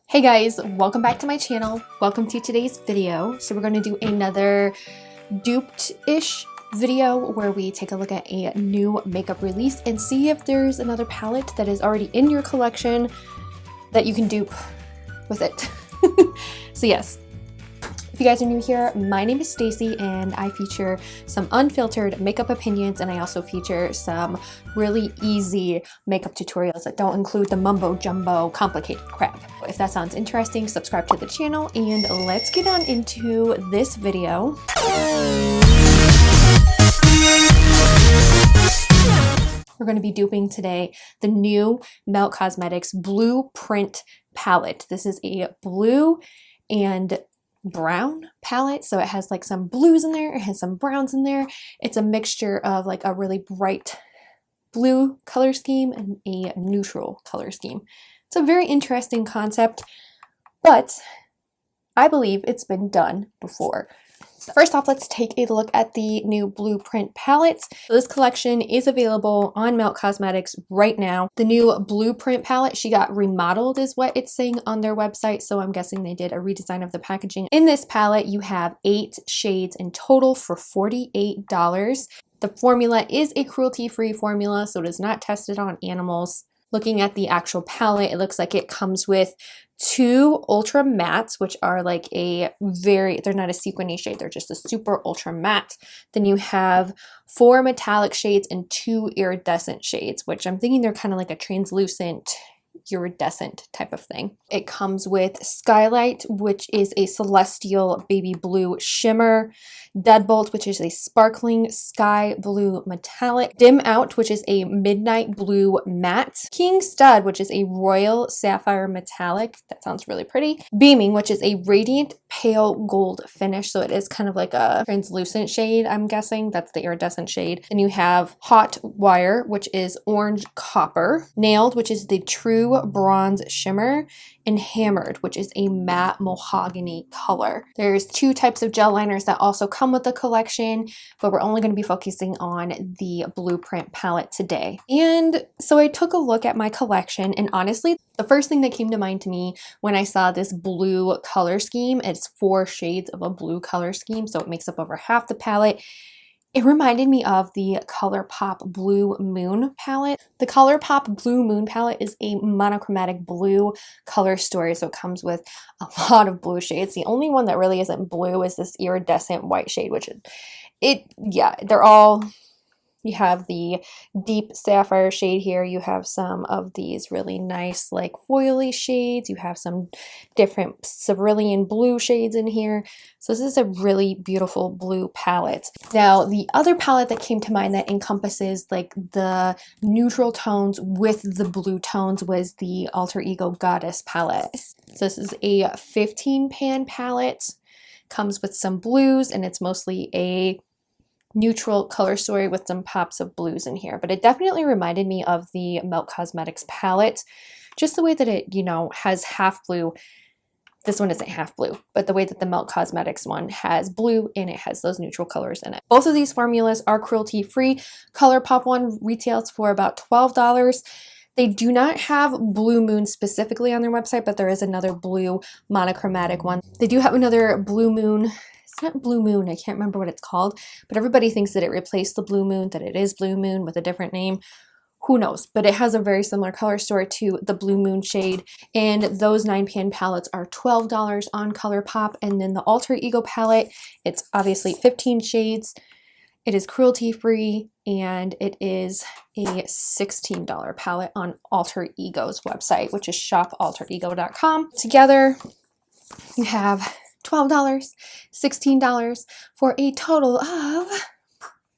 Hey guys, welcome back to my channel. Welcome to today's video. So we're going to do another duped-ish video where we take a look at a new makeup release and see if there's another palette that is already in your collection that you can dupe with it. So yes, if you guys are new here, my name is Stacy and I feature some unfiltered makeup opinions, and I also feature some really easy makeup tutorials that don't include the mumbo-jumbo complicated crap. If that sounds interesting, subscribe to the channel and let's get on into this video. We're going to be duping today the new Melt Cosmetics Blueprint palette. This is a blue and brown palette, so it has like some blues in there, it has some browns in there. It's a mixture of like a really bright blue color scheme and a neutral color scheme. It's a very interesting concept, but I believe it's been done before. First off, let's take a look at the new Blueprint palettes. So this collection is available on Melt Cosmetics right now. The new Blueprint palette, she got remodeled is what it's saying on their website, so I'm guessing they did a redesign of the packaging. In this palette, you have 8 shades in total for $48. The formula is a cruelty-free formula, so it is not tested on animals. Looking at the actual palette, it looks like it comes with 2 ultra mattes, which are like they're not a sequiny shade, they're just a super ultra matte. Then you have 4 metallic shades and 2 iridescent shades, which I'm thinking they're kind of like a translucent iridescent type of thing. It comes with Skylight, which is a celestial baby blue shimmer, Deadbolt, which is a sparkling sky blue metallic, Dim Out, which is a midnight blue matte, King Stud, which is a royal sapphire metallic, that sounds really pretty, Beaming, which is a radiant pale gold finish, so it is kind of like a translucent shade, I'm guessing that's the iridescent shade. Then you have Hot Wire, which is orange copper, Nailed, which is the true bronze shimmer, and Hammered, which is a matte mahogany color. There's 2 types of gel liners that also come with the collection, but we're only going to be focusing on the Blueprint palette today. And so I took a look at my collection, and honestly, the first thing that came to mind to me when I saw this blue color scheme, it's 4 shades of a blue color scheme, so it makes up over half the palette. It reminded me of the Colourpop Blue Moon Palette. The Colourpop Blue Moon Palette is a monochromatic blue color story, so it comes with a lot of blue shades. The only one that really isn't blue is this iridescent white shade, which they're all... You have the deep sapphire shade here. You have some of these really nice like foily shades. You have some different cerulean blue shades in here. So this is a really beautiful blue palette. Now, the other palette that came to mind that encompasses like the neutral tones with the blue tones was the Alter Ego Goddess palette. So this is a 15 pan palette. Comes with some blues, and it's mostly a neutral color story with some pops of blues in here, but it definitely reminded me of the Melt Cosmetics palette, just the way that it, has half blue. This one isn't half blue, but the way that the Melt Cosmetics one has blue and it has those neutral colors in it. Both of these formulas are cruelty-free. Colourpop one retails for about $12. They do not have Blue Moon specifically on their website, but there is another blue monochromatic one. They do have another Blue Moon. It's not Blue Moon, I can't remember what it's called, but everybody thinks that it replaced the Blue Moon, that it is Blue Moon with a different name. Who knows? But it has a very similar color story to the Blue Moon shade, and those 9-pan palettes are $12 on Colourpop. And then the Alter Ego palette, it's obviously 15 shades. It is cruelty-free, and it is a $16 palette on Alter Ego's website, which is shopalterego.com. Together, you have $12, $16 for a total of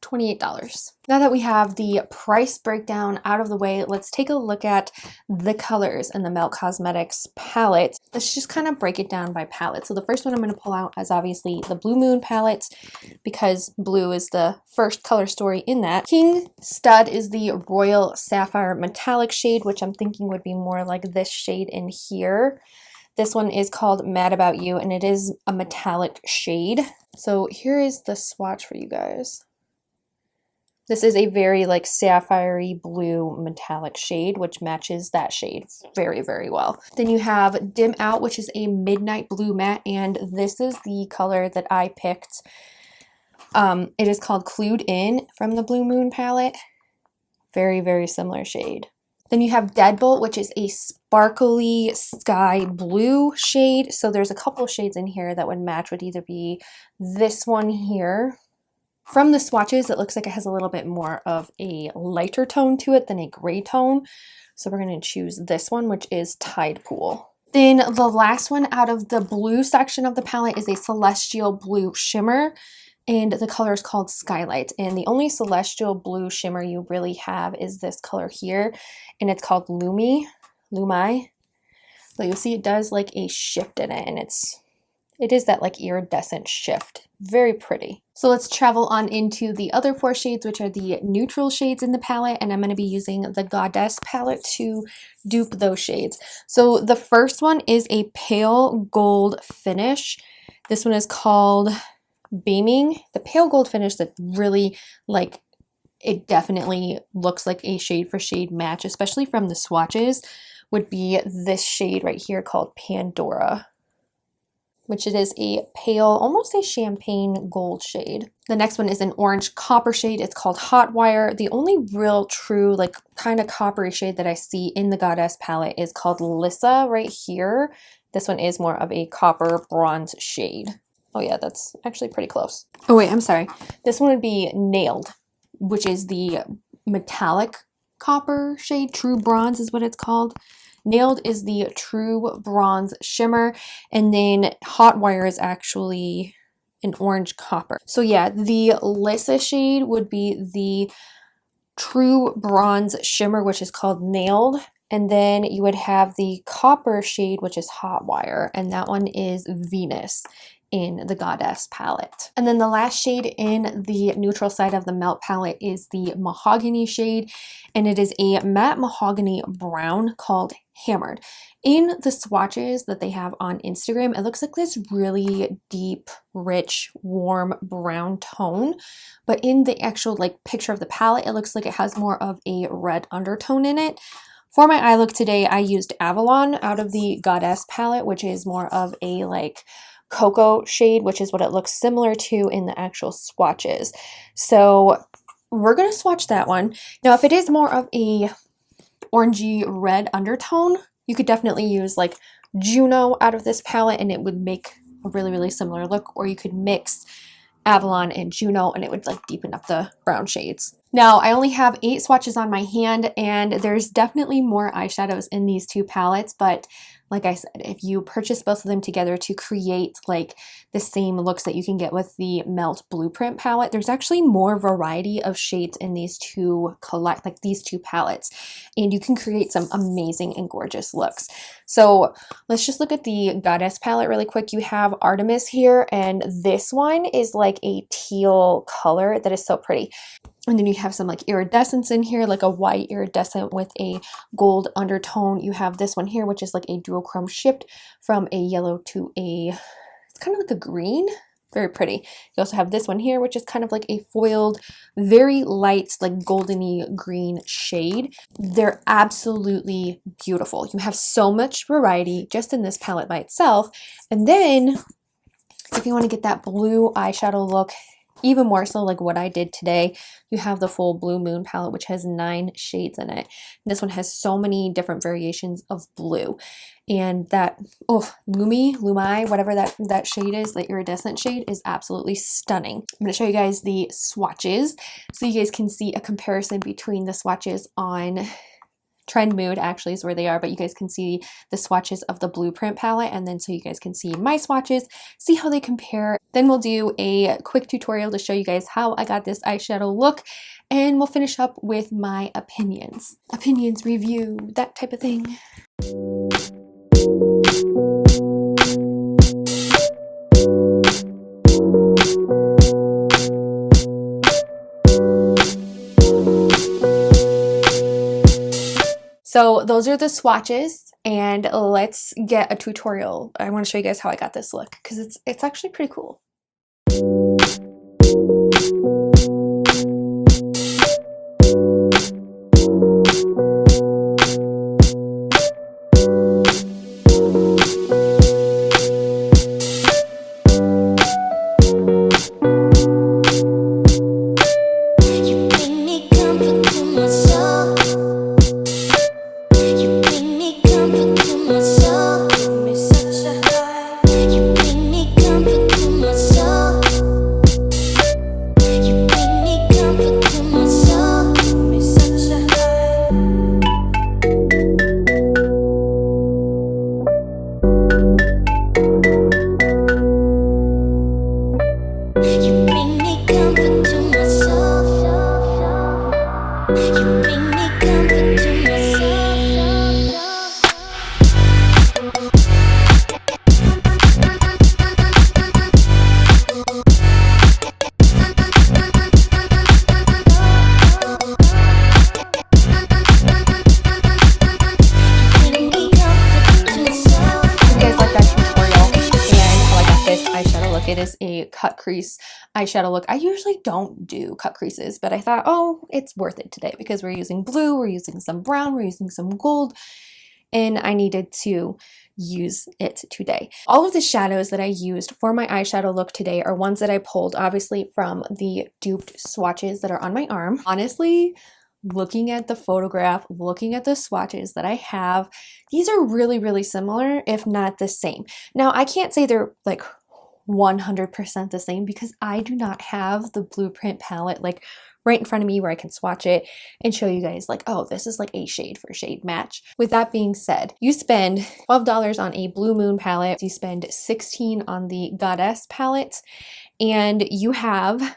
$28. Now that we have the price breakdown out of the way, let's take a look at the colors in the Melt Cosmetics palette. Let's just kind of break it down by palette. So the first one I'm going to pull out is obviously the Blue Moon palette, because blue is the first color story in that. King Stud is the Royal Sapphire Metallic shade, which I'm thinking would be more like this shade in here. This one is called Mad About You, and it is a metallic shade. So here is the swatch for you guys. This is a very like sapphire-y blue metallic shade, which matches that shade very, very well. Then you have Dim Out, which is a midnight blue matte, and this is the color that I picked. It is called Clued In from the Blue Moon palette. Very, very similar shade. Then you have Deadbolt, which is a sparkly sky blue shade. So there's a couple of shades in here that would match, would either be this one here. From the swatches, it looks like it has a little bit more of a lighter tone to it than a gray tone. So we're going to choose this one, which is Tide Pool. Then the last one out of the blue section of the palette is a Celestial Blue Shimmer. And the color is called Skylight. And the only Celestial Blue Shimmer you really have is this color here. And it's called Lumi. So you'll see it does like a shift in it. And it is that like iridescent shift. Very pretty. So let's travel on into the other 4 shades, which are the neutral shades in the palette. And I'm going to be using the Goddess palette to dupe those shades. So the first one is a pale gold finish. This one is called Beaming. The pale gold finish that really like, it definitely looks like a shade for shade match, especially from the swatches, would be this shade right here called Pandora, which it is a pale, almost a champagne gold shade. The next one is an orange copper shade. It's called Hot Wire. The only real true like kind of coppery shade that I see in the Goddess palette is called Lissa right here. This one is more of a copper bronze shade. Oh yeah, that's actually pretty close. Oh wait, I'm sorry. This one would be Nailed, which is the metallic copper shade. True Bronze is what it's called. Nailed is the True Bronze Shimmer, and then Hot Wire is actually an orange copper. So yeah, the Lissa shade would be the True Bronze Shimmer, which is called Nailed. And then you would have the copper shade, which is Hot Wire, and that one is Venus in the Goddess palette. And then the last shade in the neutral side of the Melt palette is the Mahogany shade, and it is a matte mahogany brown called Hammered. In the swatches that they have on Instagram, it looks like this really deep, rich, warm brown tone, but in the actual like picture of the palette, it looks like it has more of a red undertone in it. For my eye look today, I used Avalon out of the Goddess palette, which is more of a like cocoa shade, which is what it looks similar to in the actual swatches. So we're going to swatch that one. Now, if it is more of a orangey red undertone, you could definitely use like Juno out of this palette and it would make a really, really similar look, or you could mix Avalon and Juno and it would like deepen up the brown shades. Now, I only have 8 swatches on my hand, and there's definitely more eyeshadows in these 2 palettes, but like I said, if you purchase both of them together to create like the same looks that you can get with the Melt Blueprint palette, there's actually more variety of shades in these two palettes, and you can create some amazing and gorgeous looks. So let's just look at the Goddess palette really quick. You have Artemis here, and this one is like a teal color that is so pretty. And then you have some like iridescence in here, like a white iridescent with a gold undertone. You have this one here, which is like a duochrome shift from a yellow to it's kind of like a green. Very pretty. You also have this one here, which is kind of like a foiled, very light, like goldeny green shade. They're absolutely beautiful. You have so much variety just in this palette by itself. And then if you want to get that blue eyeshadow look, even more so like what I did today, you have the full Blue Moon palette, which has 9 shades in it. And this one has so many different variations of blue. And that, Lumi, whatever that shade is, the iridescent shade, is absolutely stunning. I'm going to show you guys the swatches so you guys can see a comparison between the swatches on Trend Mood actually is where they are, but you guys can see the swatches of the Blueprint palette, and then so you guys can see my swatches, see how they compare. Then we'll do a quick tutorial to show you guys how I got this eyeshadow look, and we'll finish up with my opinions. Opinions, review, that type of thing. So those are the swatches, and let's get a tutorial. I want to show you guys how I got this look because it's actually pretty cool. It is a cut crease eyeshadow look. I usually don't do cut creases, but I thought, oh, it's worth it today because we're using blue, we're using some brown, we're using some gold, and I needed to use it today. All of the shadows that I used for my eyeshadow look today are ones that I pulled obviously from the duped swatches that are on my arm. Honestly, looking at the photograph, looking at the swatches that I have, these are really, really similar, if not the same. Now, I can't say they're like 100% the same because I do not have the blueprint palette like right in front of me where I can swatch it and show you guys like, oh, this is like a shade for shade match. With that being said, you spend $12 on a Blue Moon palette, you spend $16 on the Goddess palette, and you have,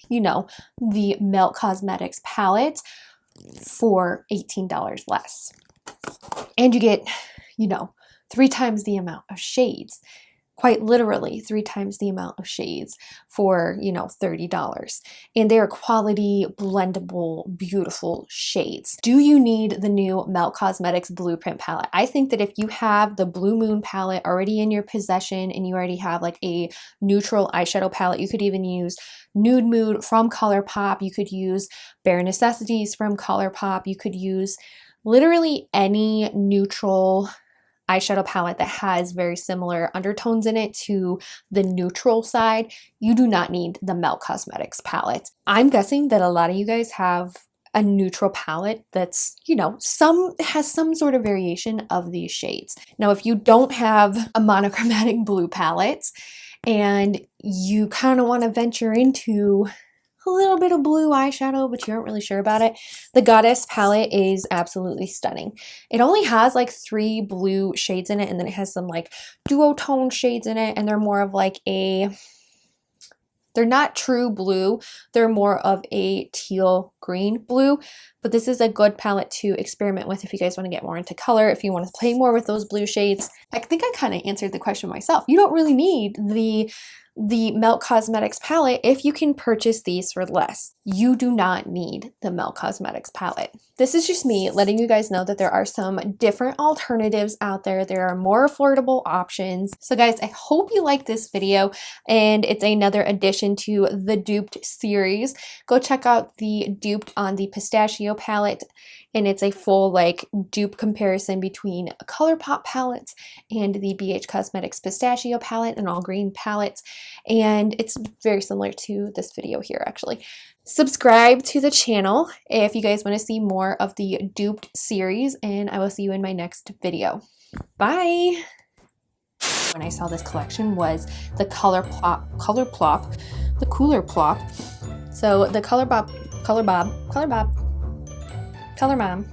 you know, the Melt Cosmetics palette for $18 less. And you get, you know, 3 times the amount of shades. Quite literally 3 times the amount of shades for, you know, $30. And they are quality, blendable, beautiful shades. Do you need the new Melt Cosmetics Blueprint palette? I think that if you have the Blue Moon palette already in your possession and you already have like a neutral eyeshadow palette, you could even use Nude Mood from Colourpop, you could use Bare Necessities from Colourpop, you could use literally any neutral eyeshadow palette that has very similar undertones in it to the neutral side. You do not need the Melt Cosmetics palette. I'm guessing that a lot of you guys have a neutral palette that's, you know, has some sort of variation of these shades. Now, if you don't have a monochromatic blue palette and you kind of want to venture into a little bit of blue eyeshadow, but you aren't really sure about it, the Goddess palette is absolutely stunning. It only has like 3 blue shades in it, and then it has some like duotone shades in it, and they're more of like they're not true blue, they're more of a teal green blue, but this is a good palette to experiment with if you guys want to get more into color, if you want to play more with those blue shades. I think I kind of answered the question myself. You don't really need the Melt Cosmetics palette if you can purchase these for less. You do not need the Melt Cosmetics palette. This is just me letting you guys know that there are some different alternatives out there. There are more affordable options. So guys, I hope you like this video, and it's another addition to the Duped series. Go check out the Duped on the Pistachio palette, and it's a full like dupe comparison between a Colourpop palette and the BH Cosmetics Pistachio palette, an all green palette, and it's very similar to this video here actually. Subscribe to the channel if you guys want to see more of the Duped series, and I will see you in my next video. Bye! When I saw this collection was the Colourpop. So the Color Mom.